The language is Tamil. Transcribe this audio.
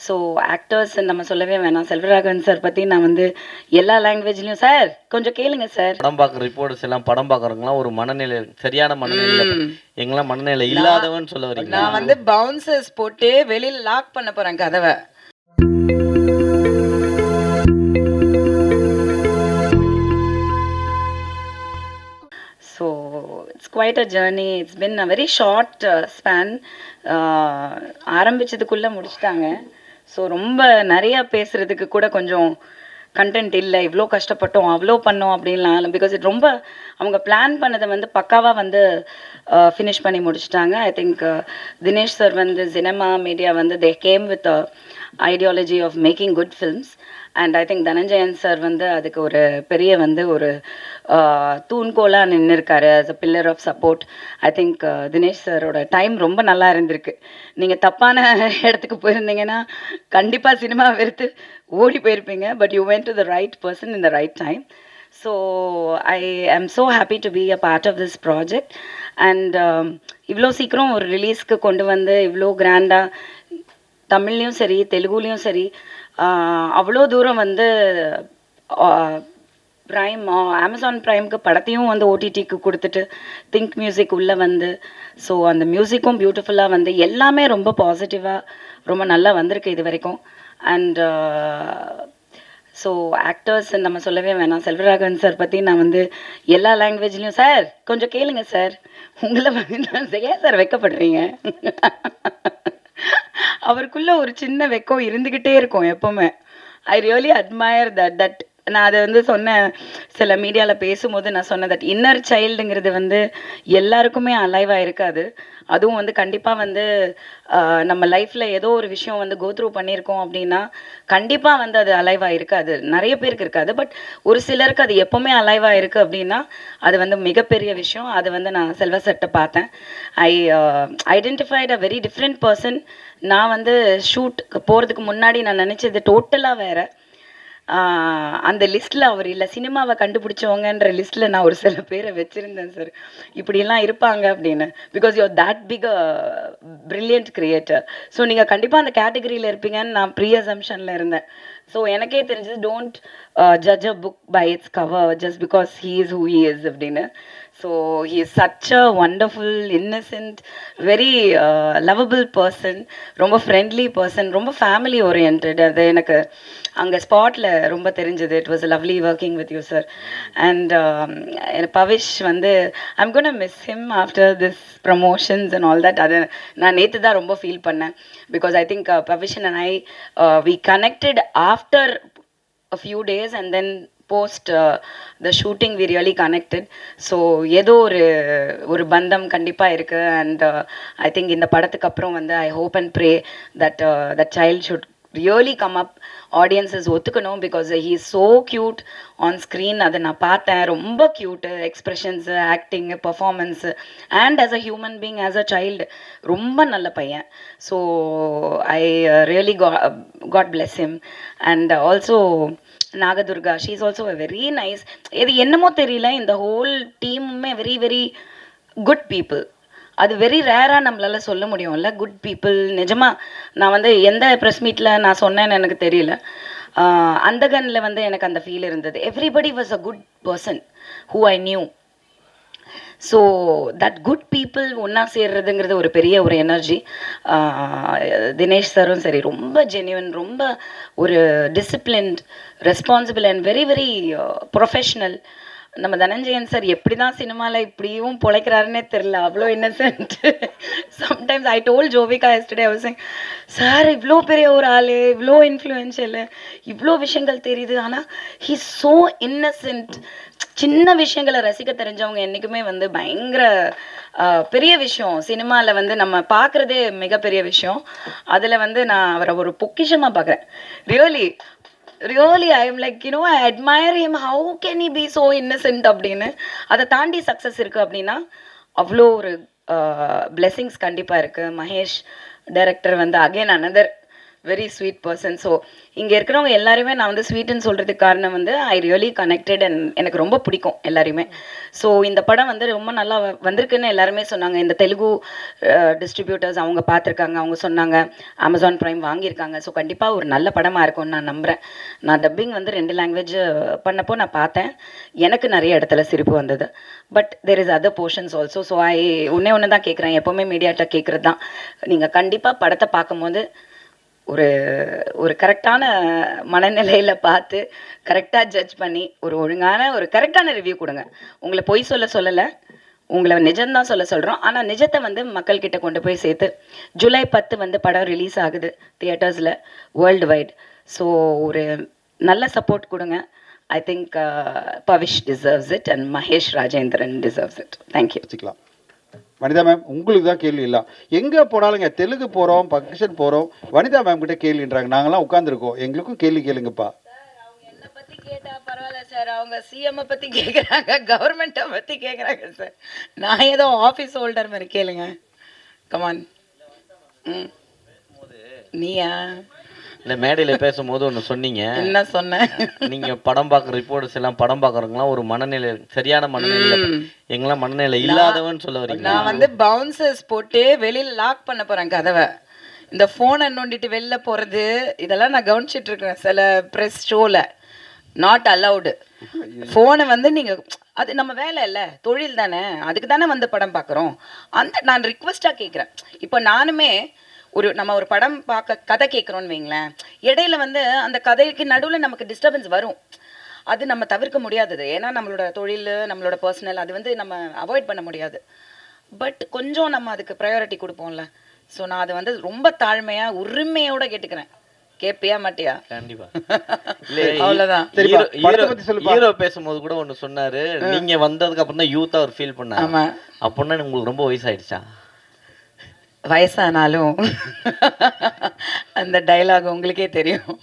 ஸோ ஆக்டர்ஸ் நம்ம சொல்லவே வேணாம். செல்வராகவன் சார் பற்றி நான் வந்து எல்லா லாங்குவேஜ்லையும் சார் கொஞ்சம் கேளுங்க சார். படம் பார்க்குற ரிப்போர்ட்டர்ஸ் எல்லாம் படம் பார்க்குறவங்களாம் ஒரு மனநிலை சரியான மனநிலையில் எங்கெல்லாம் மனநிலை இல்லாதவன்னு சொல்ல வரீங்க. நான் வந்து பவுன்சர்ஸ் போட்டு வெளியில் லாக் பண்ண போகிறேன் கதவை. So it's quite a journey. It's been a very short span. ஆரம்பிச்சதுக்குள்ளே முடிச்சிட்டாங்க. ஸோ ரொம்ப நிறையா பேசுகிறதுக்கு கூட கொஞ்சம் கண்டென்ட் இல்லை. இவ்வளோ கஷ்டப்பட்டோம், அவ்வளோ பண்ணோம் அப்படின்லாம். பிகாஸ் இது ரொம்ப அவங்க பிளான் பண்ணதை வந்து பக்காவாக வந்து ஃபினிஷ் பண்ணி முடிச்சிட்டாங்க. ஐ திங்க் தினேஷ் சார் வந்து சினிமா மீடியா வந்து they came with ideology of making good films. And I think Dhananjayan sir வந்து அதுக்கு ஒரு பெரிய வந்து ஒரு தூண்கோலாக நின்று இருக்காரு as a pillar of support. I think Dinesh சாரோட டைம் ரொம்ப நல்லா இருந்திருக்கு. நீங்கள் தப்பான இடத்துக்கு போயிருந்தீங்கன்னா கண்டிப்பாக சினிமா வெறுத்து ஓடி போயிருப்பீங்க. But you went to the right person in the right time. So I am so happy to be a part of this project. And இவ்வளோ சீக்கிரம் ஒரு ரிலீஸ்க்கு கொண்டு வந்து இவ்வளோ கிராண்டாக தமிழ்லேயும் சரி தெலுங்குலேயும் சரி அவ்வளோ தூரம் வந்து ப்ரைம் அமேசான் ப்ரைம்க்கு படத்தையும் வந்து ஓடிடிக்கு கொடுத்துட்டு திங்க் மியூசிக் உள்ளே வந்து ஸோ அந்த மியூசிக்கும் பியூட்டிஃபுல்லாக வந்து எல்லாமே ரொம்ப பாசிட்டிவாக ரொம்ப நல்லா வந்திருக்கு இது வரைக்கும். அண்ட் ஸோ ஆக்டர்ஸ் நம்ம சொல்லவே வேணாம். செல்வராகவன் சார் பற்றி நான் வந்து எல்லா லாங்குவேஜ்லேயும் சார் கொஞ்சம் கேளுங்க சார். உங்களை வந்து நான் ஏன் சார் வெக்கப்படுறீங்க? அவருக்குள்ள ஒரு சின்ன வெக்கம் இருந்துக்கிட்டே இருக்கும் எப்போவுமே. ஐ ரியலி அட்மயர் தட் நான் அதை வந்து சொன்னேன் சில மீடியாவில் பேசும்போது நான் சொன்னேன் தட் இன்னர் சைல்டுங்கிறது வந்து எல்லாருக்குமே அலைவாக இருக்காது. அதுவும் வந்து கண்டிப்பாக வந்து நம்ம லைஃப்பில் ஏதோ ஒரு விஷயம் வந்து கோத்ரூ பண்ணியிருக்கோம் அப்படின்னா கண்டிப்பாக வந்து அது அலைவாக இருக்காது. நிறைய பேருக்கு இருக்காது. பட் ஒரு சிலருக்கு அது எப்போவுமே அலைவாக இருக்குது அப்படின்னா அது வந்து மிகப்பெரிய விஷயம். அது வந்து நான் செல்வ சார்ட்ட பார்த்தேன். I identified a very different person. நான் வந்து ஷூட் போகிறதுக்கு முன்னாடி நான் நினச்சது டோட்டலாக வேறு. அந்த லிஸ்ட்டில் அவர் இல்லை. சினிமாவை கண்டுபிடிச்சவங்கன்ற லிஸ்ட்டில் நான் ஒரு சில பேரை வச்சுருந்தேன் சார், இப்படியெல்லாம் இருப்பாங்க அப்படின்னு. Because you're that big a brilliant creator. So நீங்கள் கண்டிப்பாக அந்த கேட்டகரியில் இருப்பீங்கன்னு நான் ப்ரீ அசம்ஷனில் இருந்தேன். ஸோ எனக்கே தெரிஞ்சது don't judge a book by its cover just because he is who he is அப்படின்னு. So he is such a wonderful innocent very lovable person. ரொம்ப ஃப்ரெண்ட்லி பர்சன், ரொம்ப ஃபேமிலி ஓரியன்ட். அது எனக்கு அங்கே ஸ்பாட்டில் ரொம்ப தெரிஞ்சது. It was lovely working with you sir. And Pavish வந்து I'm gonna miss him after this promotions and all that. அது நான் நேற்று தான் ரொம்ப ஃபீல் பண்ணேன். பிகாஸ் ஐ திங்க் பவிஷன் and I we connected after a few days and then post the shooting we really connected. So ஏதோ ஒரு பந்தம் கண்டிப்பாக இருக்குது. அண்ட் ஐ திங்க் இந்த படத்துக்கு அப்புறம் வந்து I hope and pray that that child should really come up. Audiences ஒத்துக்கணும். Because he is so cute on screen. அதை நான் பார்த்தேன். ரொம்ப cute expressions, acting, performance and as a human being as a child ரொம்ப நல்ல பையன். So I really God bless him. And also Nagadurga, she is also a very nice. இது என்னமோ தெரியல, இந்த ஹோல் டீமுமே வெரி வெரி குட் பீப்புள். அது வெரி ரேராக நம்மளால சொல்ல முடியும்ல, குட் பீப்புள். நிஜமாக நான் வந்து எந்த ப்ரெஸ் மீட்டில் நான் சொன்னேன்னு எனக்கு தெரியல. அந்த கன்னில் வந்து எனக்கு அந்த ஃபீல் இருந்தது. Everybody was a good person who I knew. So that good people ஒன்றா சேர்றதுங்கிறது ஒரு பெரிய ஒரு எனர்ஜி. தினேஷ் சாரும் சரி ரொம்ப ஜென்யூன், ரொம்ப ஒரு disciplined, responsible and very very professional. நம்ம தனஞ்சயன் சார் எப்படி தான் சினிமாவில் இப்படியும் பொழைக்கிறாருன்னே தெரில, அவ்வளோ innocent. Sometimes I told Jovika yesterday அவர் சேயிங், சார் இவ்வளோ பெரிய ஒரு ஆள், இவ்வளோ இன்ஃப்ளூயன்ஷியல், இவ்வளோ விஷயங்கள் தெரியுது, ஆனால் ஹீ ஸோ இன்னசென்ட். சின்ன விஷயங்களை ரசிக்க தெரிஞ்சவங்க என்றைக்குமே வந்து பயங்கர பெரிய விஷயம். சினிமாவில் வந்து நம்ம பார்க்குறதே மிகப்பெரிய விஷயம். அதில் வந்து நான் அவரை ஒரு பொக்கிஷமாக பார்க்குறேன். Really I am like I admire him. How can he B so Innocent அப்படின்னு. அதை தாண்டி சக்ஸஸ் இருக்குது அப்படின்னா அவ்வளோ ஒரு பிளெஸிங்ஸ் கண்டிப்பாக இருக்குது. மகேஷ் டைரக்டர் வந்து again another very sweet person. So இங்கே இருக்கிறவங்க எல்லாருமே நான் வந்து ஸ்வீட்டுன்னு சொல்கிறதுக்கு காரணம் வந்து ஐ ரியலி கனெக்டட் அண்ட் எனக்கு ரொம்ப பிடிக்கும் எல்லாரையுமே. ஸோ இந்த படம் வந்து ரொம்ப நல்லா வந்திருக்குன்னு எல்லாருமே சொன்னாங்க. இந்த தெலுங்கு டிஸ்ட்ரிபியூட்டர்ஸ் அவங்க பார்த்துருக்காங்க, அவங்க சொன்னாங்க அமேசான் ப்ரைம் வாங்கியிருக்காங்க. ஸோ கண்டிப்பாக ஒரு நல்ல படமாக இருக்கும்னு நான் நம்புகிறேன். நான் டப்பிங் வந்து 2 லாங்குவேஜ் பண்ணப்போ நான் பார்த்தேன், எனக்கு நிறைய இடத்துல சிரிப்பு வந்தது. But there is other portions also. So ஒன்று தான் கேட்குறேன், எப்போவுமே மீடியாட்ட கேட்குறது தான், நீங்கள் கண்டிப்பாக படத்தை பார்க்கும்போது ஒரு ஒரு கரெக்டான மனநிலையில் பார்த்து கரெக்டாக ஜட்ஜ் பண்ணி ஒரு ஒழுங்கான ஒரு கரெக்டான ரிவ்யூ கொடுங்க. உங்களை பொய் சொல்லலை, உங்களை நிஜம்தான் சொல்கிறோம். ஆனால் நிஜத்தை வந்து மக்கள்கிட்ட கொண்டு போய் சேர்த்து ஜூலை 10 வந்து படம் ரிலீஸ் ஆகுது தியேட்டர்ஸில் வேர்ல்டு வைட். ஸோ ஒரு நல்ல சப்போர்ட் கொடுங்க. I think Pavish deserves it and Mahesh Rajendran deserves it. Thank you. வச்சுக்கலாம். வனிதா மேம், உங்களுக்கு தான் கேள்வி இல்லை. எங்கே போனாலுங்க தெலுங்கு போகிறோம், பக்ஷன் போகிறோம், வனிதா மேம் கிட்ட கேள்வின்றாங்க. நாங்களாம் உட்காந்துருக்கோம், எங்களுக்கும் கேள்வி கேளுங்கப்பா. என்னை பற்றி கேட்டால் பரவாயில்ல சார், அவங்க சிஎம்ஐ பற்றி கேட்குறாங்க, கவர்மெண்ட்டை பற்றி கேட்குறாங்க சார். நான் ஏதோ ஆஃபீஸ் ஹோல்டர் மாதிரி கேளுங்க. கமான். ம், நீயா இல்லை மேடையில் பேசும்போது ஒன்று சொன்னீங்க. என்ன சொன்னேன்? நீங்கள் படம் பார்க்குற ரிப்போர்ட்ஸ் எல்லாம் படம் பார்க்குறவங்களாம் ஒரு மனநிலை சரியான மனநிலை, எங்கெல்லாம் மனநிலை இல்லாதவன்னு சொல்ல வரீங்க. நான் வந்து பவுன்சர்ஸ் போட்டு வெளியில் லாக் பண்ண போகிறேன் கதவை. இந்த ஃபோனை நோண்டிட்டு வெளில போகிறது இதெல்லாம் நான் கவனிச்சிட்டு இருக்கிறேன் சில ப்ரெஸ் ஷோவில். Not allowed. ஃபோனை வந்து நீங்கள், அது நம்ம வேலை இல்லை, தொழில் தானே, அதுக்கு தானே வந்து படம் பார்க்குறோம். அந்த நான் ரிக்வெஸ்ட்டாக கேட்குறேன். இப்போ நானுமே நம்ம ஒரு படம் பார்க்க கதை கேட்குறோன்னு வைங்களேன், இடையில வந்து அந்த கதைக்கு நடுவில் நமக்கு டிஸ்டர்பன்ஸ் வரும். அது நம்ம தவிர்க்க முடியாதது. ஏன்னா நம்மளோட தொழில், நம்மளோட பர்சனல், அது வந்து நம்ம அவாய்ட் பண்ண முடியாது. பட் கொஞ்சம் நம்ம அதுக்கு ப்ரையாரிட்டி கொடுப்போம்ல. ஸோ நான் அதை வந்து ரொம்ப தாழ்மையாக உரிமையோட கேட்டுக்கிறேன். கேட்பியா மாட்டியா? கண்டிப்பா. அவ்வளோதான். ஹீரோ பேசும்போது கூட ஒன்று சொன்னாரு, நீங்க வந்ததுக்கு அப்புறம் தான் யூத்தா ஒரு ஃபீல் பண்ணாரு. ஆமா. அப்படின்னா உங்களுக்கு ரொம்ப வயசாயிடுச்சா? வயசானாலும் அந்த டைலாக் உங்களுக்கே தெரியும்.